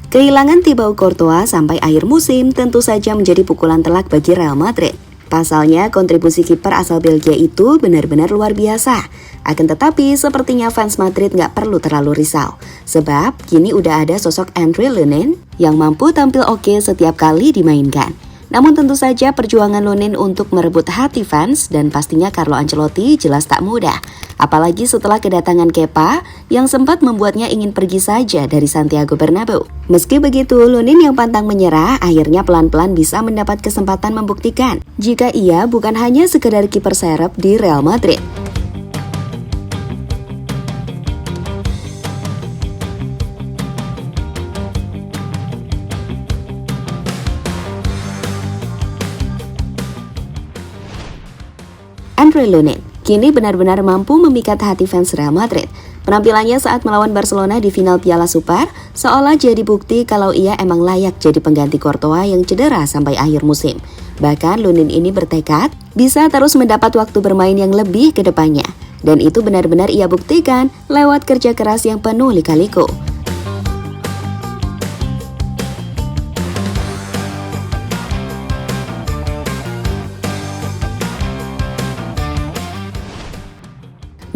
Kehilangan Thibaut Courtois sampai akhir musim tentu saja menjadi pukulan telak bagi Real Madrid. Pasalnya, kontribusi kiper asal Belgia itu benar-benar luar biasa. Akan tetapi, sepertinya fans Madrid nggak perlu terlalu risau. Sebab, kini udah ada sosok Andre Lunin yang mampu tampil oke setiap kali dimainkan. Namun tentu saja perjuangan Lunin untuk merebut hati fans dan pastinya Carlo Ancelotti jelas tak mudah. Apalagi setelah kedatangan Kepa yang sempat membuatnya ingin pergi saja dari Santiago Bernabeu. Meski begitu, Lunin yang pantang menyerah akhirnya pelan-pelan bisa mendapat kesempatan membuktikan jika ia bukan hanya sekedar kiper serep di Real Madrid. Andre Lunin kini benar-benar mampu memikat hati fans Real Madrid. Penampilannya saat melawan Barcelona di final Piala Super seolah jadi bukti kalau ia emang layak jadi pengganti Courtois yang cedera sampai akhir musim. Bahkan Lunin ini bertekad bisa terus mendapat waktu bermain yang lebih ke depannya. Dan itu benar-benar ia buktikan lewat kerja keras yang penuh lika-liku.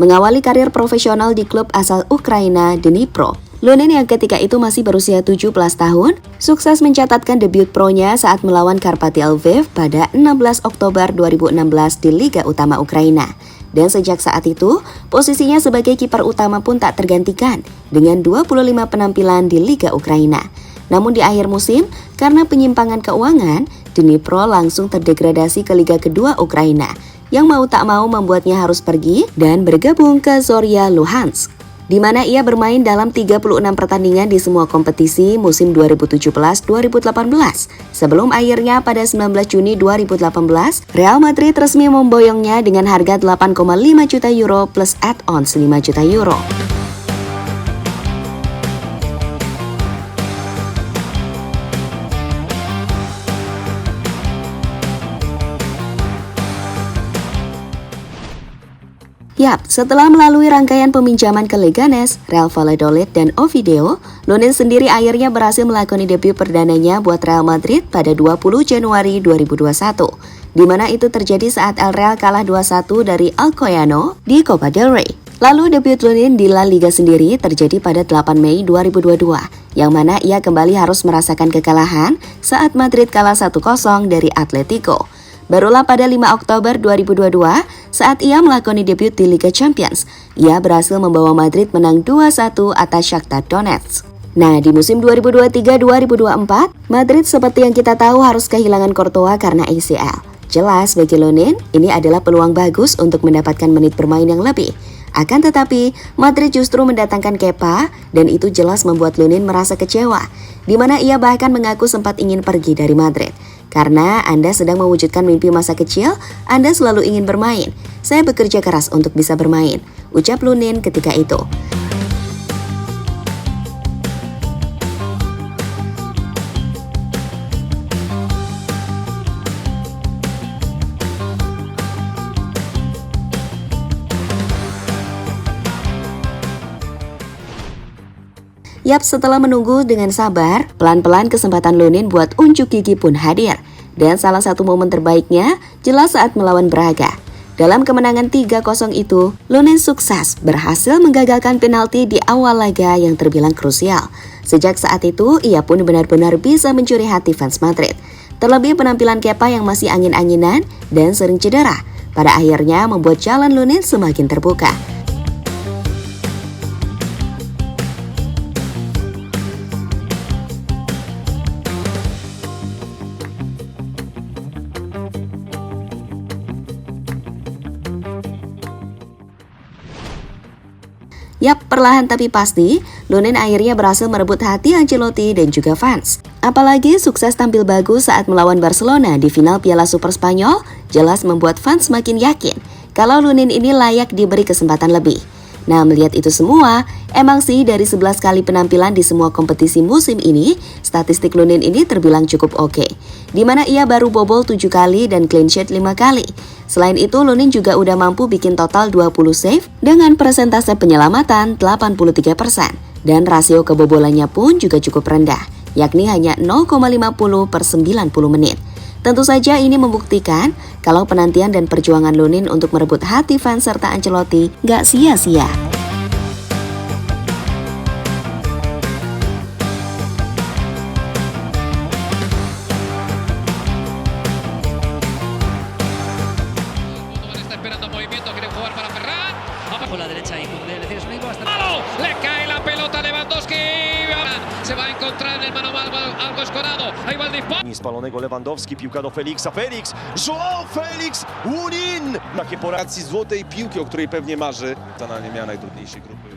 Mengawali karir profesional di klub asal Ukraina, Dnipro, Lunin yang ketika itu masih berusia 17 tahun, sukses mencatatkan debut pro-nya saat melawan Karpaty Lviv pada 16 Oktober 2016 di Liga Utama Ukraina. Dan sejak saat itu, posisinya sebagai kiper utama pun tak tergantikan dengan 25 penampilan di Liga Ukraina. Namun di akhir musim, karena penyimpangan keuangan, Dnipro langsung terdegradasi ke Liga Kedua Ukraina, yang mau tak mau membuatnya harus pergi dan bergabung ke Zorya Luhansk, di mana ia bermain dalam 36 pertandingan di semua kompetisi musim 2017-2018. Sebelum akhirnya pada 19 Juni 2018, Real Madrid resmi memboyongnya dengan harga 8,5 juta euro plus add-ons 5 juta euro. Yap, setelah melalui rangkaian peminjaman ke Leganes, Real Valladolid, dan Oviedo, Lunin sendiri akhirnya berhasil melakoni debut perdananya buat Real Madrid pada 20 Januari 2021, di mana itu terjadi saat El Real kalah 2-1 dari Alcoyano di Copa del Rey. Lalu debut Lunin di La Liga sendiri terjadi pada 8 Mei 2022, yang mana ia kembali harus merasakan kekalahan saat Madrid kalah 1-0 dari Atletico. Barulah pada 5 Oktober 2022, saat ia melakoni debut di Liga Champions, ia berhasil membawa Madrid menang 2-1 atas Shakhtar Donetsk. Nah, di musim 2023-2024, Madrid seperti yang kita tahu harus kehilangan Courtois karena ACL. Jelas bagi Lunin, ini adalah peluang bagus untuk mendapatkan menit bermain yang lebih. Akan tetapi, Madrid justru mendatangkan Kepa dan itu jelas membuat Lunin merasa kecewa, di mana ia bahkan mengaku sempat ingin pergi dari Madrid. Karena Anda sedang mewujudkan mimpi masa kecil, Anda selalu ingin bermain. Saya bekerja keras untuk bisa bermain, ucap Lunin ketika itu. Yap, setelah menunggu dengan sabar, pelan-pelan kesempatan Lunin buat unjuk gigi pun hadir. Dan salah satu momen terbaiknya jelas saat melawan Braga. Dalam kemenangan 3-0 itu, Lunin sukses berhasil menggagalkan penalti di awal laga yang terbilang krusial. Sejak saat itu, ia pun benar-benar bisa mencuri hati fans Madrid. Terlebih penampilan Kepa yang masih angin-anginan dan sering cedera, pada akhirnya membuat jalan Lunin semakin terbuka. Yap, perlahan tapi pasti, Lunin akhirnya berhasil merebut hati Ancelotti dan juga fans. Apalagi sukses tampil bagus saat melawan Barcelona di final Piala Super Spanyol, jelas membuat fans makin yakin kalau Lunin ini layak diberi kesempatan lebih. Nah, melihat itu semua, emang sih dari 11 kali penampilan di semua kompetisi musim ini, statistik Lunin ini terbilang cukup oke. Di mana ia baru bobol 7 kali dan clean sheet 5 kali. Selain itu, Lunin juga udah mampu bikin total 20 save dengan persentase penyelamatan 83%. Dan rasio kebobolannya pun juga cukup rendah, yakni hanya 0,50 per 90 menit. Tentu saja ini membuktikan kalau penantian dan perjuangan Lunin untuk merebut hati fans serta Ancelotti gak sia-sia. Por la derecha y Koundé, le tienes un equipo bastante... ¡Le cae la pelota Lewandowski! Se va a encontrar en el mano a mano algo escorado. Ahí va el disparo. Spalonego Lewandowski, piłka do Felixa. Felix! João Felix! Lunin! Takie poracji złotej piłki, o której pewnie marzy. Personalnie miała najtrudniejszej grupy.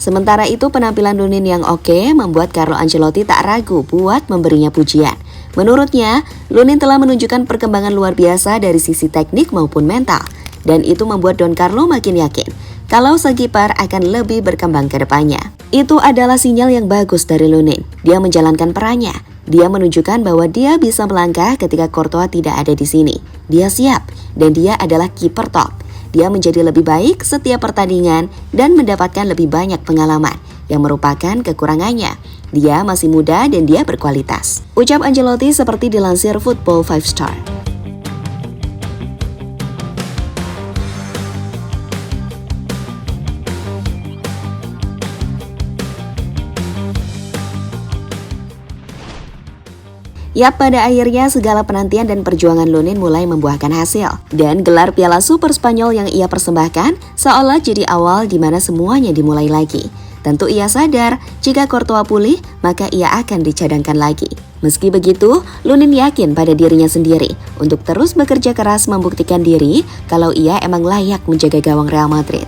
Sementara itu penampilan Lunin yang oke membuat Carlo Ancelotti tak ragu buat memberinya pujian. Menurutnya, Lunin telah menunjukkan perkembangan luar biasa dari sisi teknik maupun mental. Dan itu membuat Don Carlo makin yakin kalau sang kiper akan lebih berkembang ke depannya. Itu adalah sinyal yang bagus dari Lunin. Dia menjalankan perannya. Dia menunjukkan bahwa dia bisa melangkah ketika Courtois tidak ada di sini. Dia siap dan dia adalah kiper top. Dia menjadi lebih baik setiap pertandingan dan mendapatkan lebih banyak pengalaman yang merupakan kekurangannya. Dia masih muda dan dia berkualitas. Ucap Ancelotti seperti dilansir Football 5 Star. Yap, pada akhirnya segala penantian dan perjuangan Lunin mulai membuahkan hasil. Dan gelar Piala Super Spanyol yang ia persembahkan seolah jadi awal di mana semuanya dimulai lagi. Tentu ia sadar jika Courtois pulih, maka ia akan dicadangkan lagi. Meski begitu, Lunin yakin pada dirinya sendiri untuk terus bekerja keras membuktikan diri kalau ia emang layak menjaga gawang Real Madrid.